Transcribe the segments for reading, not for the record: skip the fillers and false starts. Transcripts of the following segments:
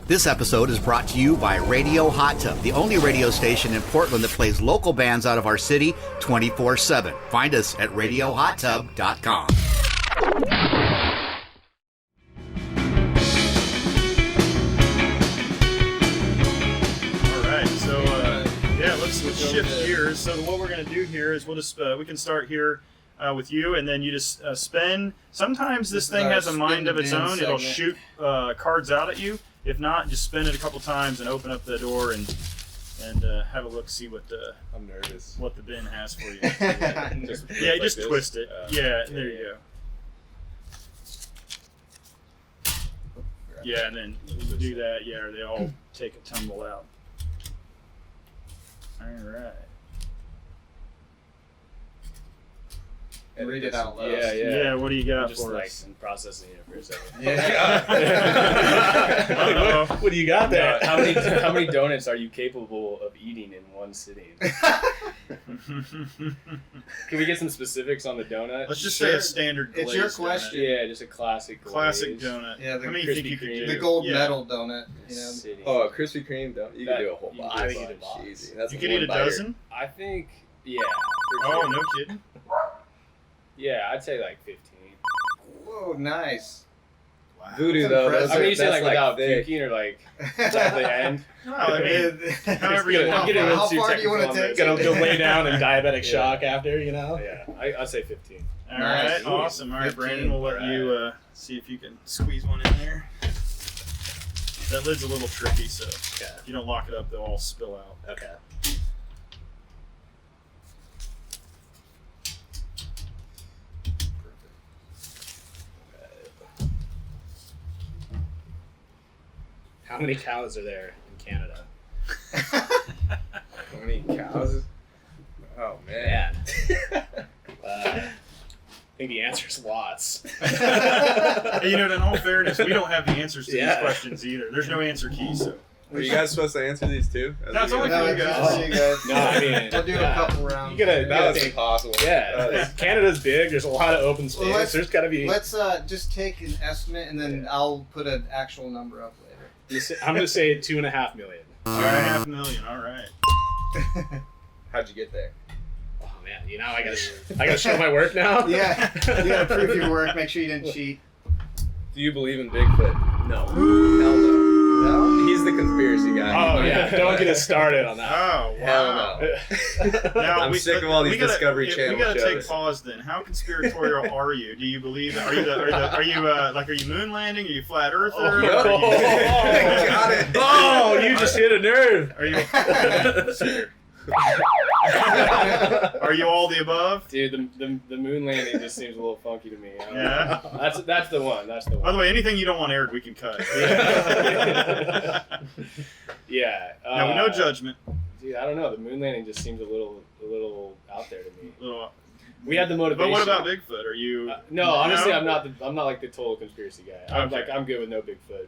This episode is brought to you by Radio Hot Tub, the only radio station in Portland that plays local bands out of our city 24/7. Find us at radiohottub.com. All right, so let's shift gears. So what we're going to do here is we'll just we can start here with you, and then you just spin. Sometimes this thing has a mind of its own. It'll shoot cards out at you. If not, just spin it a couple times and open up the door and have a look, see what the I'm nervous. What the bin has for you. Just just twist it. There you go. Yeah, and then do that. Yeah, or they all take a tumble out. All right. And read it out loud. Yeah, what do you got just for like us? I'm processing it for a second. What do you got there? How many donuts are you capable of eating in one sitting? Can we get some specifics on the donut? Let's just say a standard It's glazed your donut. question. Yeah, just a classic Classic glaze. donut. Yeah, the How many do you think you Krispy could Kreme. do? The gold Yeah. medal donut. You know? Sitting. Oh, a Krispy Kreme donut. You That- can do a whole you can box. do I a think box. Easy. That's You a could eat a one-biter. dozen? I think, yeah. Oh, sure. no kidding. Yeah, I'd say like 15. Whoa, nice. Wow. Voodoo That's though. impressive. I mean, you say that's like without thick. puking or like at the end. No, I mean, however you Get want. it How too far do you want to technical take on it? this. Gonna lay down in diabetic Yeah. shock after, you know? Yeah, I'd say 15. All Nice. right, awesome. All right, 15. Brandon, we'll let you see if you can squeeze one in there. That lid's a little tricky, so Okay. if you don't lock it up, they'll all spill out. Okay. How many cows are there in Canada? How many cows? Oh man. I think the answer is lots. Hey, in all fairness, we don't have the answers to these Yeah. questions either. There's no answer key, so. Are you guys supposed to answer these too? No, it's only No, for you just guys. to see you guys. No, I mean, We'll do a couple rounds. You gotta, That was think. impossible. Yeah, Canada's big. There's a lot of open space. Well, There's gotta be. Let's just take an estimate and then I'll put an actual number up later. I'm gonna say 2.5 million. All right, 500,000. All right. How'd you get there? Oh man, I gotta show my work now. Yeah, you gotta prove your work. Make sure you didn't cheat. Do you believe in Bigfoot? No. Hell no. No? He's the conspiracy guy. Oh yeah, don't get us started on that. Oh, Hell wow. no. Now, I'm sick of all these Discovery Channel We gotta take shows. pause then. How conspiratorial are you? Do you believe? Are you moon landing? Are you flat earther? Oh, Got it. Oh, you just hit a nerve. Are you? Are you all the above? Dude, the moon landing just seems a little funky to me. I don't Yeah. know. That's the one. That's the By one. the way, anything you don't want aired, we can cut. Yeah. No judgment. Dude, I don't know. The moon landing just seems a little out there to me. Little- We had the motivation. But what about Bigfoot? Are you? No, honestly, I'm not like the total conspiracy guy. Okay. I'm good with no Bigfoot.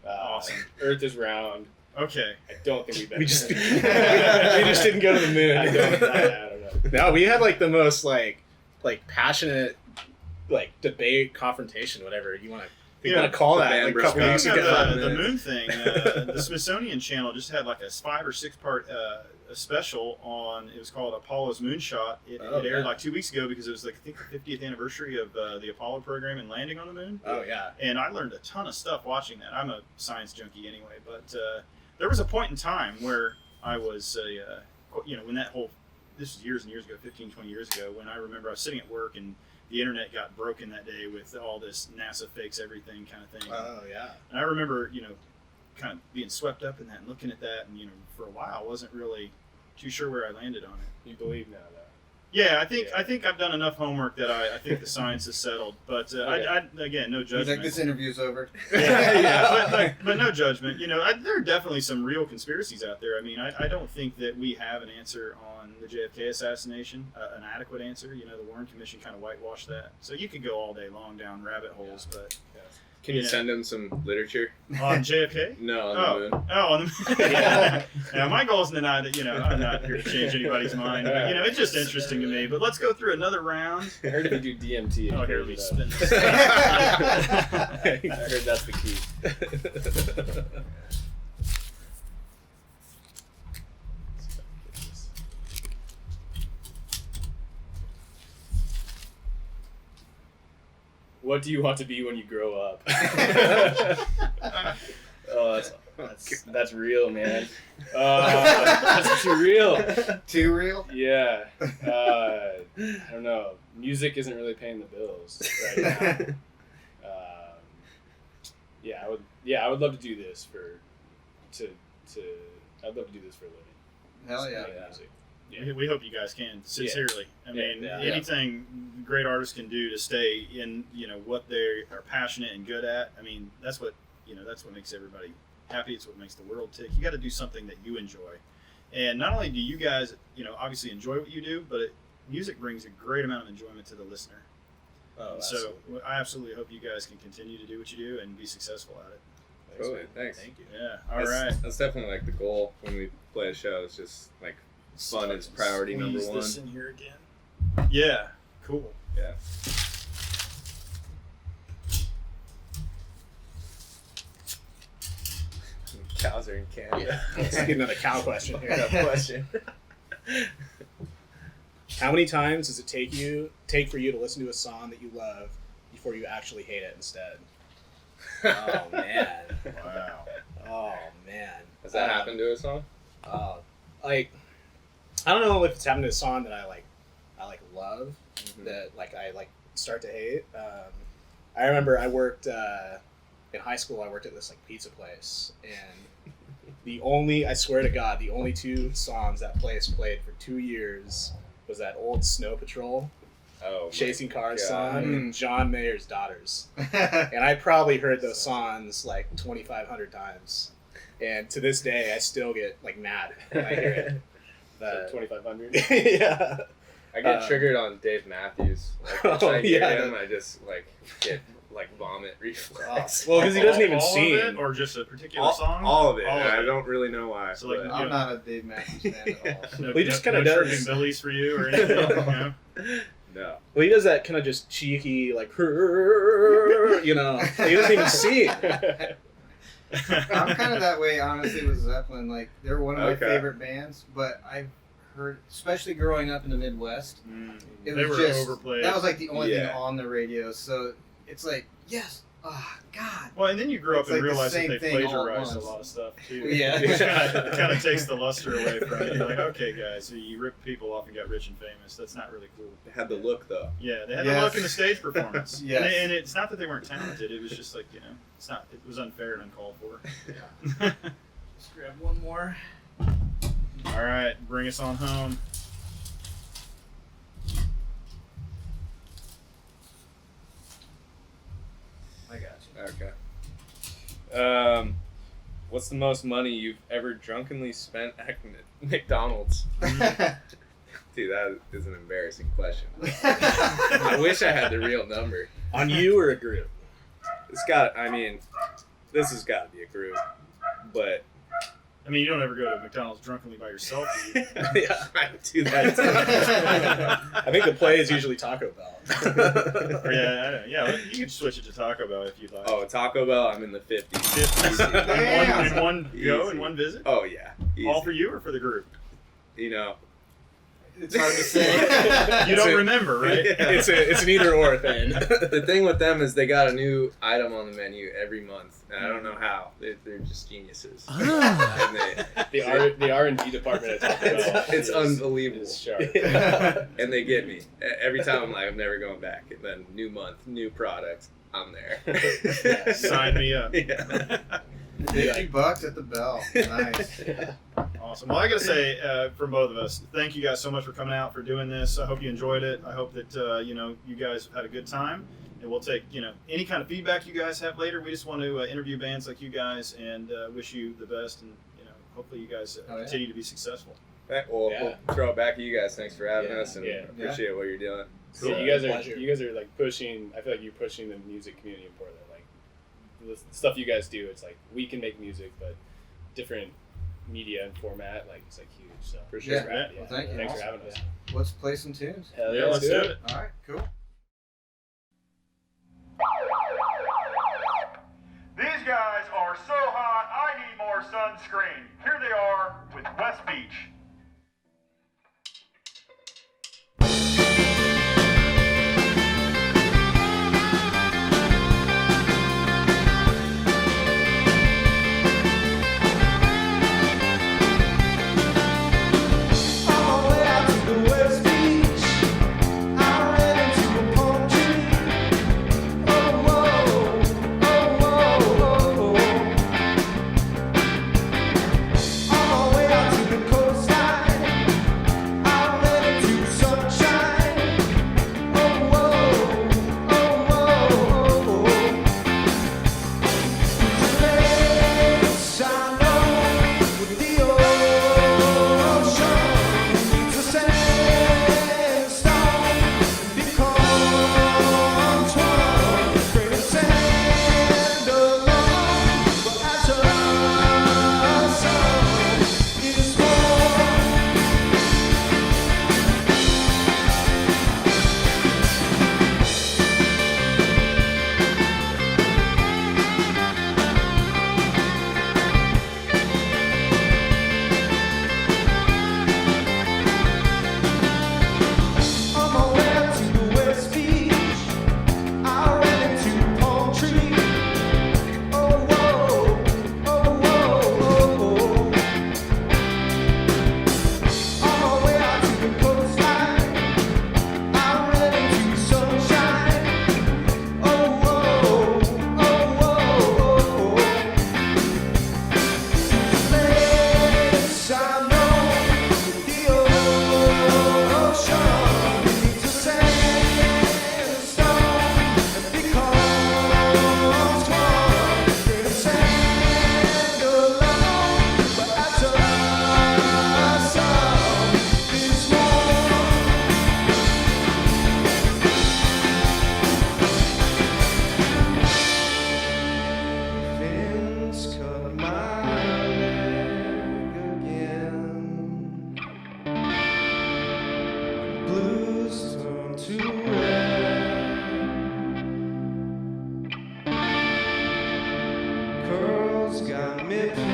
Awesome. Earth is round. Okay. I don't think we've been. We just we there. just didn't go to the moon. I don't know. No, we had like the most like passionate debate, confrontation, whatever you want to call the that. band Like a couple broke weeks up. Speaking ago. of the 5 moon minutes. thing, the Smithsonian Channel just had like a 5 or 6 part a special on. It was called Apollo's Moonshot. It aired yeah. like 2 weeks ago because it was like I think the 50th anniversary of the Apollo program and landing on the moon. Oh yeah. And I learned a ton of stuff watching that. I'm a science junkie anyway, but there was a point in time where I was, when that whole, this was years and years ago, 15, 20 years ago, when I remember I was sitting at work and the internet got broken that day with all this NASA fakes everything kind of thing. Oh yeah. And I remember, kind of being swept up in that and looking at that, and for a while I wasn't really too sure where I landed on it. You believe now, though. Yeah, I think I've done enough homework that I think the science is settled. But I again, no You judgment. think this interview's over? Yeah, but no judgment. There are definitely some real conspiracies out there. I mean, I don't think that we have an answer on the JFK assassination, an adequate answer. The Warren Commission kind of whitewashed that. So you could go all day long down rabbit holes, but Can you send him some literature? On JFK? No, on the moon. Oh, on the moon. Yeah, my goal is to not, I'm not here to change anybody's mind. But, it's just interesting to me. But let's go through another round. I heard if you do DMT. Oh, here we spin this. I heard that's the key. What do you want to be when you grow up? Oh, that's real, man. That's too real. Too real? Yeah. I don't know. Music isn't really paying the bills right now. I would love to do this I'd love to do this for a living. Hell yeah. Music. Yeah, we hope you guys can, sincerely. I mean, Yeah. anything great artists can do to stay in, what they are passionate and good at. I mean, that's what makes everybody happy. It's what makes the world tick. You got to do something that you enjoy. And not only do you guys, obviously enjoy what you do, but music brings a great amount of enjoyment to the listener. Oh, So I absolutely hope you guys can continue to do what you do and be successful at it. Totally, thanks. Thank you. Yeah, all right. That's definitely like the goal when we play a show. It's just like fun is priority number Squeeze one. this in here again. Yeah, cool. Yeah. Cows are in Canada. Let's get another cow question here. Good question. How many times does it take for you to listen to a song that you love before you actually hate it instead? Oh man. Wow. Oh man. Has that happened to a song? Like, I don't know if it's happened to a song that I love, that I start to hate. I remember I worked in high school. I worked at this pizza place, and I swear to God, the only two songs that place played for 2 years was that old Snow Patrol, Chasing Cars song, and John Mayer's Daughters. And I probably heard those songs 2,500 times. And to this day, I still get mad when I hear it. 2,500. Yeah. I get triggered on Dave Matthews. When I hear him, I just get vomit reflex. Well, because he doesn't even all sing. of it, or just a particular song? All of it. All of I it. don't really know why. So, like, but- I'm not a Dave Matthews fan at all. No, Well, he just kinda no does. Tripping Billies for you or anything. No. Well, he does that kind of just cheeky, he doesn't even sing. I'm kind of that way, honestly, with Zeppelin. They're one of my Okay. favorite bands, but I've heard, especially growing up in the Midwest, it They was were just overplayed. that was the only thing Yeah. on the radio. So it's yes, God. Well, and then you grow up It's and the realize that same they thing all at plagiarized a once. lot of stuff too. Yeah. It kind of takes the luster away from it. You're like, okay, guys, so you ripped people off and got rich and famous. That's not really cool. They had the look though. Yeah, they had Yes. to look in the stage performance. Yes. And it's not that they weren't talented. It was just it was unfair and uncalled for. Let's grab one more. All right, bring us on home. I got you. Okay. What's the most money you've ever drunkenly spent at McDonald's? Dude, that is an embarrassing question. I wish I had the real number. On you or a group? This has got to be a group. But I mean, you don't ever go to McDonald's drunkenly by yourself, do you? yeah, I do that too. I think the play is usually Taco Bell. Or yeah, you can switch it to Taco Bell if you'd like. Oh, Taco Bell, I'm in the 50s. 50s. Damn. In one go, Easy. in one visit? Oh, yeah. Easy. All for you or for the group? It's hard to say. You don't remember, right? Yeah. It's an either or thing. The thing with them is they got a new item on the menu every month, and I don't know how. They're just geniuses. And The R&D department at Taco Bell. it's unbelievable. Is sharp. And they get me. Every time I'm I'm never going back. And then new month, new product, I'm there. Sign me up. Yeah. $50 at the Bell. Nice. Awesome. Well, I got to say, from both of us, thank you guys so much for coming out, for doing this. I hope you enjoyed it. I hope that, you guys have had a good time. And we'll take, any kind of feedback you guys have later. We just want to interview bands like you guys and wish you the best. And, hopefully you guys continue to be successful. Well, we'll throw it back to you guys. Thanks for having us, and Yeah. appreciate what you're doing. So you guys are pushing. I feel like you're pushing the music community in Portland. the stuff you guys do, it's like we can make music, but different media and format, like it's like huge. So For sure. Yeah. Well, thank you. Thanks for Awesome. having us. Let's play some tunes. Hell Yeah, let's do it. All right, cool. These guys are so hot, I need more sunscreen. Here they are with West Beach. Got me